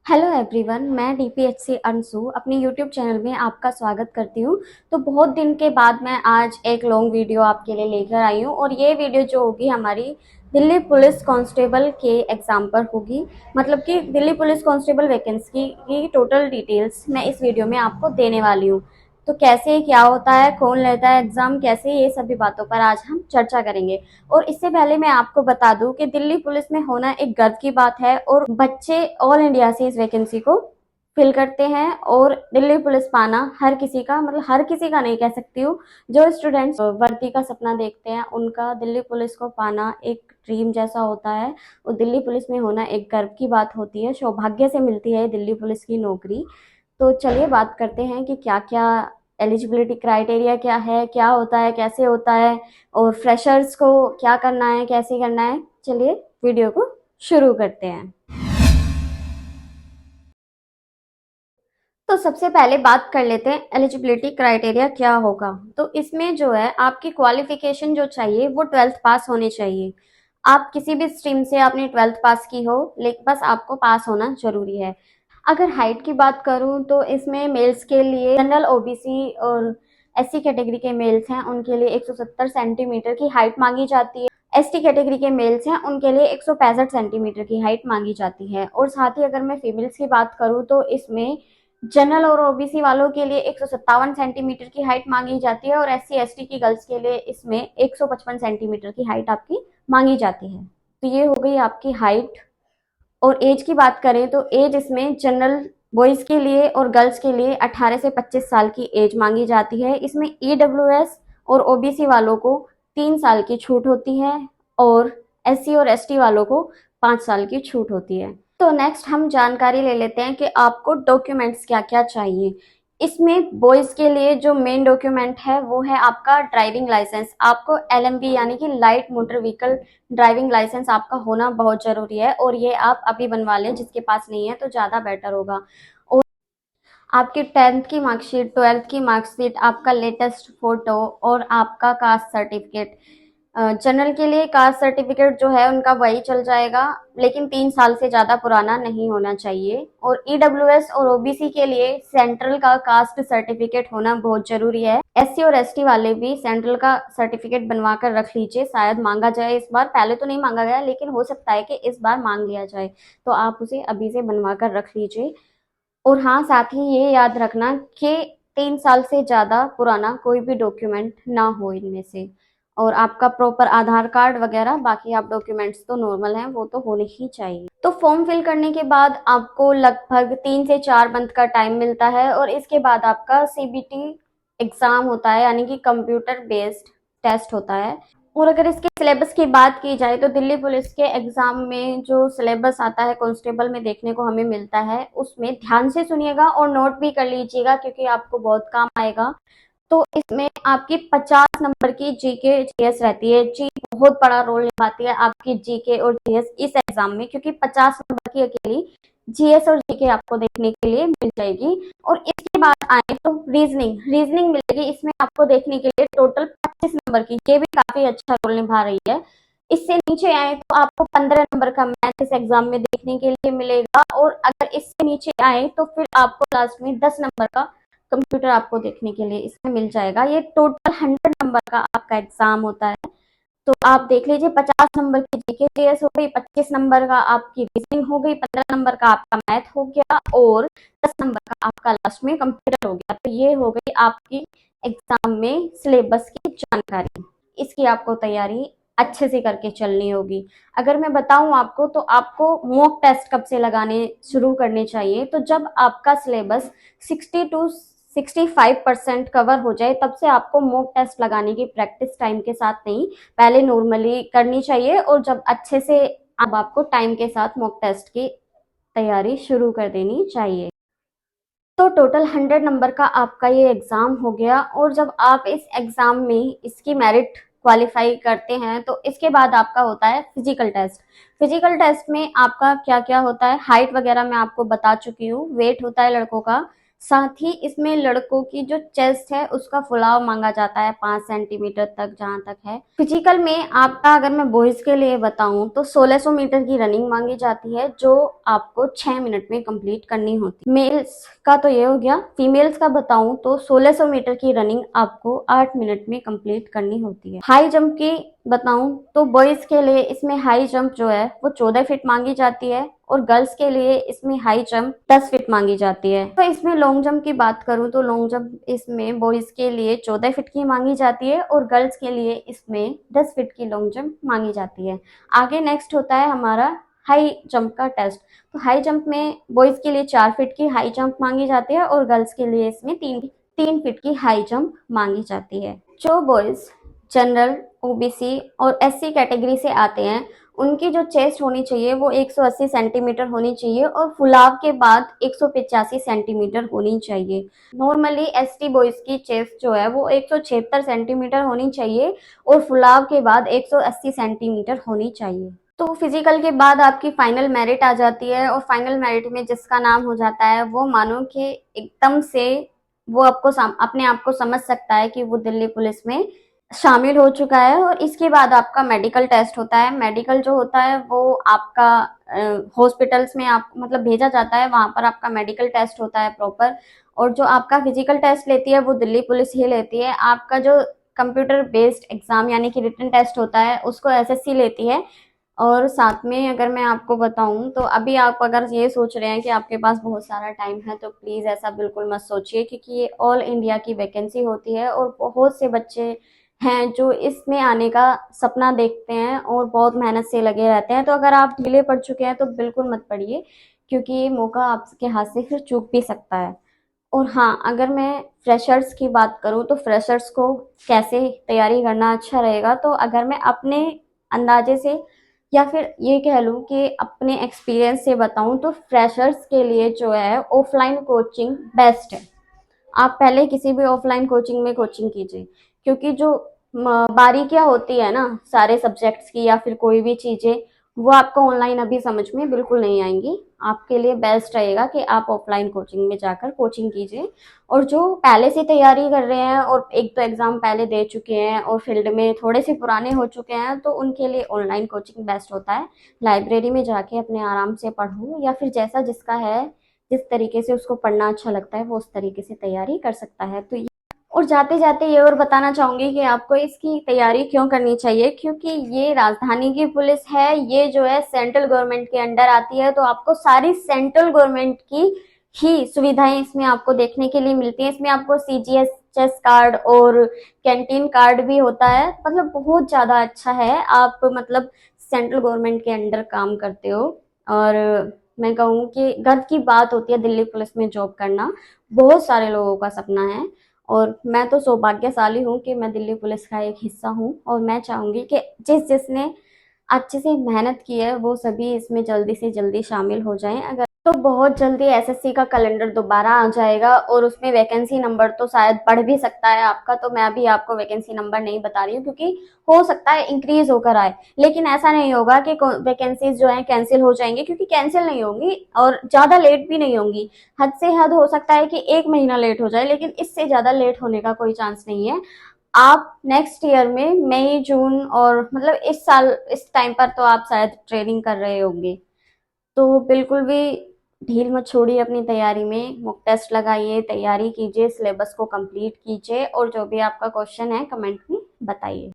Hello everyone, मैं डीपीएचसी अंशु अपने YouTube channel में आपका स्वागत करती हूँ। तो बहुत दिन के बाद मैं आज एक लॉन्ग वीडियो आपके लिए लेकर आई हूँ और ये वीडियो जो होगी हमारी दिल्ली पुलिस कांस्टेबल के एग्ज़ाम पर होगी। मतलब कि दिल्ली पुलिस कांस्टेबल वैकेंसी की टोटल डिटेल्स मैं इस वीडियो में आपको देने वाली हूँ। तो कैसे क्या होता है, कौन लेता है एग्ज़ाम, कैसे, ये सभी बातों पर आज हम चर्चा करेंगे। और इससे पहले मैं आपको बता दूं कि दिल्ली पुलिस में होना एक गर्व की बात है और बच्चे ऑल इंडिया से इस वैकेंसी को फिल करते हैं। और दिल्ली पुलिस पाना हर किसी का, मतलब हर किसी का नहीं कह सकती हूँ, जो स्टूडेंट्स वर्दी का सपना देखते हैं उनका दिल्ली पुलिस को पाना एक ड्रीम जैसा होता है। और दिल्ली पुलिस में होना एक गर्व की बात होती है, सौभाग्य से मिलती है दिल्ली पुलिस की नौकरी। तो चलिए बात करते हैं कि क्या क्या एलिजिबिलिटी क्राइटेरिया क्या है, क्या होता है, कैसे होता है और फ्रेशर्स को क्या करना है, कैसे करना है। चलिए वीडियो को शुरू करते हैं। तो सबसे पहले बात कर लेते हैं एलिजिबिलिटी क्राइटेरिया क्या होगा। तो इसमें जो है आपकी क्वालिफिकेशन जो चाहिए वो 12th पास होनी चाहिए। आप किसी भी स्ट्रीम से आपने 12th पास की हो, लेकिन बस आपको पास होना जरूरी है। अगर हाइट की बात करूं तो इसमें मेल्स के लिए जनरल ओबीसी और एससी कैटेगरी के मेल्स हैं उनके लिए 170 सेंटीमीटर की हाइट मांगी जाती है। एसटी कैटेगरी के मेल्स हैं उनके लिए 165 सेंटीमीटर की हाइट मांगी जाती है। और साथ ही अगर मैं फीमेल्स की बात करूं तो इसमें जनरल और ओबीसी वालों के लिए 157 सेंटीमीटर की हाइट मांगी जाती है और एससी एसटी की गर्ल्स के लिए इसमें 155 सेंटीमीटर की हाइट आपकी मांगी जाती है। तो ये हो गई आपकी हाइट। और एज की बात करें तो एज इसमें जनरल बॉयज के लिए और गर्ल्स के लिए 18 से 25 साल की एज मांगी जाती है। इसमें ईडब्ल्यूएस और ओबीसी वालों को 3 साल की छूट होती है और एससी और एसटी वालों को 5 साल की छूट होती है। तो नेक्स्ट हम जानकारी ले लेते हैं कि आपको डॉक्यूमेंट्स क्या क्या चाहिए। इसमें बॉयज के लिए जो मेन डॉक्यूमेंट है वो है आपका ड्राइविंग लाइसेंस। आपको एलएमवी यानी कि light motor vehicle driving licence आपका होना बहुत जरूरी है और ये आप अभी बनवा लें, जिसके पास नहीं है तो ज्यादा बेटर होगा। और आपकी 10th की मार्कशीट, 12th की मार्कशीट, आपका लेटेस्ट फोटो और आपका कास्ट सर्टिफिकेट। जनरल के लिए कास्ट सर्टिफिकेट जो है उनका वही चल जाएगा, लेकिन 3 साल से ज्यादा पुराना नहीं होना चाहिए। और ईडब्ल्यूएस और ओबीसी के लिए सेंट्रल का कास्ट सर्टिफिकेट होना बहुत जरूरी है। एससी और एसटी वाले भी सेंट्रल का सर्टिफिकेट बनवा कर रख लीजिए, शायद मांगा जाए इस बार। पहले तो नहीं मांगा गया लेकिन हो सकता है कि इस बार मांग लिया जाए, तो आप उसे अभी से बनवा कर रख लीजिए। और हाँ, साथ ही ये याद रखना कि 3 साल से ज्यादा पुराना कोई भी डॉक्यूमेंट ना हो इनमें से। और आपका प्रॉपर आधार कार्ड वगैरह, बाकी आप डॉक्यूमेंट्स तो नॉर्मल हैं वो तो होने ही चाहिए। तो फॉर्म फिल करने के बाद आपको लगभग 3 से 4 मंथ का टाइम मिलता है और इसके बाद आपका सीबीटी एग्जाम होता है, यानी कि कंप्यूटर बेस्ड टेस्ट होता है। और अगर इसके सिलेबस की बात की जाए तो दिल्ली पुलिस के एग्जाम में जो सिलेबस आता है कांस्टेबल में देखने को हमें मिलता है, उसमें ध्यान से सुनिएगा और नोट भी कर लीजिएगा क्योंकि आपको बहुत काम आएगा। तो इसमें आपकी 50 नंबर की जीके जीएस रहती है। जी बहुत बड़ा रोल निभाती है आपकी जीके और जीएस इस एग्जाम में, क्योंकि 50 नंबर की अकेली जीएस और जीके आपको देखने के लिए मिल जाएगी। और इसके बाद आए तो रीजनिंग रीजनिंग मिलेगी इसमें आपको देखने के लिए टोटल 25 नंबर की। ये भी काफी अच्छा रोल निभा रही है। इससे नीचे आए तो आपको 15 नंबर का मैथ इस एग्जाम में देखने के लिए मिलेगा। और अगर इससे नीचे आए तो फिर आपको लास्ट में 10 नंबर का कंप्यूटर आपको देखने के लिए इसमें मिल जाएगा। ये टोटल 100 नंबर का आपका एग्जाम होता है। तो आप देख लीजिए, 50 नंबर की जीके जीएस हो गई, 25 नंबर का आपकी रीजनिंग हो गई, 15 नंबर का आपका मैथ हो गया और 10 नंबर का आपका लास्ट में कंप्यूटर हो गया। तो ये हो गई आपकी एग्जाम में सिलेबस की जानकारी। इसकी आपको तैयारी अच्छे से करके चलनी होगी। अगर मैं बताऊं आपको तो आपको मॉक टेस्ट कब से लगाने शुरू करने चाहिए, तो जब आपका सिलेबस 60 to 65% कवर हो जाए तब से आपको मॉक टेस्ट लगाने की प्रैक्टिस टाइम के साथ नहीं, पहले नॉर्मली करनी चाहिए। और जब अच्छे से अब आपको टाइम के साथ मॉक टेस्ट की तैयारी शुरू कर देनी चाहिए। तो टोटल 100 नंबर का आपका ये एग्जाम हो गया। और जब आप इस एग्जाम में इसकी मेरिट क्वालिफाई करते हैं तो इसके बाद आपका होता है फिजिकल टेस्ट। फिजिकल टेस्ट में आपका क्या क्या होता है, हाइट वगैरह मैं आपको बता चुकी हूँ। वेट होता है लड़कों का साथ ही इसमें लड़कों की जो चेस्ट है उसका फुलाव मांगा जाता है 5 सेंटीमीटर तक, जहां तक है। फिजिकल में आपका अगर मैं बॉयज के लिए बताऊं तो 1600 मीटर की रनिंग मांगी जाती है, जो आपको 6 मिनट में कंप्लीट करनी होती है। मेल्स का तो ये हो गया। फीमेल्स का बताऊं तो 1600 मीटर की रनिंग आपको 8 मिनट में कंप्लीट करनी होती है। हाई जंप की बताऊं तो बॉयज के लिए इसमें हाई जंप जो है वो 14 फीट मांगी जाती है, और गर्ल्स के लिए इसमें हाई जंप 10 फीट मांगी जाती है। तो इसमें लॉन्ग जंप की बात करूं तो लॉन्ग जंप इसमें बॉयज के लिए 14 फीट की मांगी जाती है, और गर्ल्स के लिए इसमें 10 फीट की लॉन्ग जंप मांगी जाती है। आगे नेक्स्ट होता है हमारा हाई जंप का टेस्ट। तो हाई जंप में बॉयज के लिए 4 फीट की हाई जंप मांगी जाती है, और गर्ल्स के लिए इसमें 3 फीट की हाई जंप मांगी जाती है। जो बॉयज जनरल, ओबीसी और एससी कैटेगरी से आते हैं, उनकी जो चेस्ट होनी चाहिए वो 180 सेंटीमीटर होनी चाहिए, और फुलाव के बाद 185 सेंटीमीटर होनी चाहिए। नॉर्मली एसटी बॉयज की चेस्ट जो है वो 176 सेंटीमीटर होनी चाहिए, और फुलाव के बाद 180 सेंटीमीटर होनी चाहिए। तो फिजिकल के बाद आपकी फाइनल मेरिट आ जाती है, और फाइनल मेरिट में जिसका नाम हो जाता है वो मानो कि एकदम से वो अपने आप को समझ सकता है कि वो दिल्ली पुलिस में शामिल हो चुका है। और इसके बाद आपका मेडिकल टेस्ट होता है। मेडिकल जो होता है वो आपका हॉस्पिटल्स में आप मतलब भेजा जाता है, वहां पर आपका मेडिकल टेस्ट होता है प्रॉपर। और जो आपका फिजिकल टेस्ट लेती है वो दिल्ली पुलिस ही लेती है। आपका जो कंप्यूटर बेस्ड एग्जाम यानी कि रिटन टेस्ट होता है उसको एसएससी लेती है। और साथ में अगर मैं आपको बताऊं तो अभी आप अगर ये सोच रहे हैं कि आपके पास बहुत सारा टाइम है, तो प्लीज ऐसा बिल्कुल मत सोचिए, क्योंकि ये ऑल इंडिया की वैकेंसी होती है, और बहुत से बच्चे हैं जो इसमें आने का सपना देखते हैं और बहुत मेहनत से लगे रहते हैं। तो अगर आप ढीले पड़ चुके हैं तो बिल्कुल मत पड़िए, क्योंकि ये मौका आपके हाथ से फिर चूक भी सकता है। और हाँ, अगर मैं फ्रेशर्स की बात करूँ तो फ्रेशर्स को कैसे तैयारी करना अच्छा रहेगा, तो अगर मैं अपने अंदाजे से या फिर ये कह लूँ कि अपने एक्सपीरियंस से बताऊँ तो फ्रेशर्स के लिए जो है ऑफलाइन कोचिंग बेस्ट है। आप पहले किसी भी ऑफलाइन कोचिंग में कोचिंग कीजिए, क्योंकि जो बारीकियां होती है ना सारे सब्जेक्ट्स की या फिर कोई भी चीजें, वो आपको ऑनलाइन अभी समझ में बिल्कुल नहीं आएंगी। आपके लिए बेस्ट रहेगा कि आप ऑफलाइन कोचिंग में जाकर कोचिंग कीजिए। और जो पहले से तैयारी कर रहे हैं और एक तो एग्जाम पहले दे चुके हैं और फील्ड में थोड़े से पुराने हो चुके हैं, तो उनके लिए ऑनलाइन कोचिंग बेस्ट होता है। लाइब्रेरी में जाके अपने आराम से पढ़ो, या फिर जैसा जिसका है, जिस तरीके से उसको पढ़ना अच्छा लगता है वो उस तरीके से तैयारी कर सकता है। तो और जाते जाते ये और बताना चाहूंगी कि आपको इसकी तैयारी क्यों करनी चाहिए, क्योंकि ये राजधानी की पुलिस है, ये जो है सेंट्रल गवर्नमेंट के अंडर आती है, तो आपको सारी सेंट्रल गवर्नमेंट की ही सुविधाएं इसमें आपको देखने के लिए मिलती हैं। इसमें आपको सीजीएस चेस कार्ड और कैंटीन कार्ड भी होता है, मतलब बहुत ज्यादा अच्छा है। आप मतलब सेंट्रल गवर्नमेंट के अंडर काम करते हो, और मैं कहूँ कि गर्व की बात होती है दिल्ली पुलिस में जॉब करना, बहुत सारे लोगों का सपना है। और मैं तो सौभाग्यशाली हूँ कि मैं दिल्ली पुलिस का एक हिस्सा हूँ, और मैं चाहूंगी कि जिसने अच्छे से मेहनत की है वो सभी इसमें जल्दी से जल्दी शामिल हो जाएं। अगर तो बहुत जल्दी एसएससी का कैलेंडर दोबारा आ जाएगा, और उसमें वैकेंसी नंबर तो शायद बढ़ भी सकता है आपका। तो मैं अभी आपको वैकेंसी नंबर नहीं बता रही हूँ, क्योंकि हो सकता है इंक्रीज होकर आए, लेकिन ऐसा नहीं होगा कि वैकेंसीज जो है कैंसिल हो जाएंगी, क्योंकि कैंसिल नहीं होंगी और ज्यादा लेट भी नहीं होंगी। हद से हद हो सकता है कि 1 महीना लेट हो जाए, लेकिन इससे ज्यादा लेट होने का कोई चांस नहीं है। आप नेक्स्ट ईयर में मई जून और मतलब इस साल इस टाइम पर तो आप शायद ट्रेनिंग कर रहे होंगे। तो बिल्कुल भी ढील मत छोड़िए अपनी तैयारी में, मॉक टेस्ट लगाइए, तैयारी कीजिए, सिलेबस को कंप्लीट कीजिए, और जो भी आपका क्वेश्चन है कमेंट में बताइए।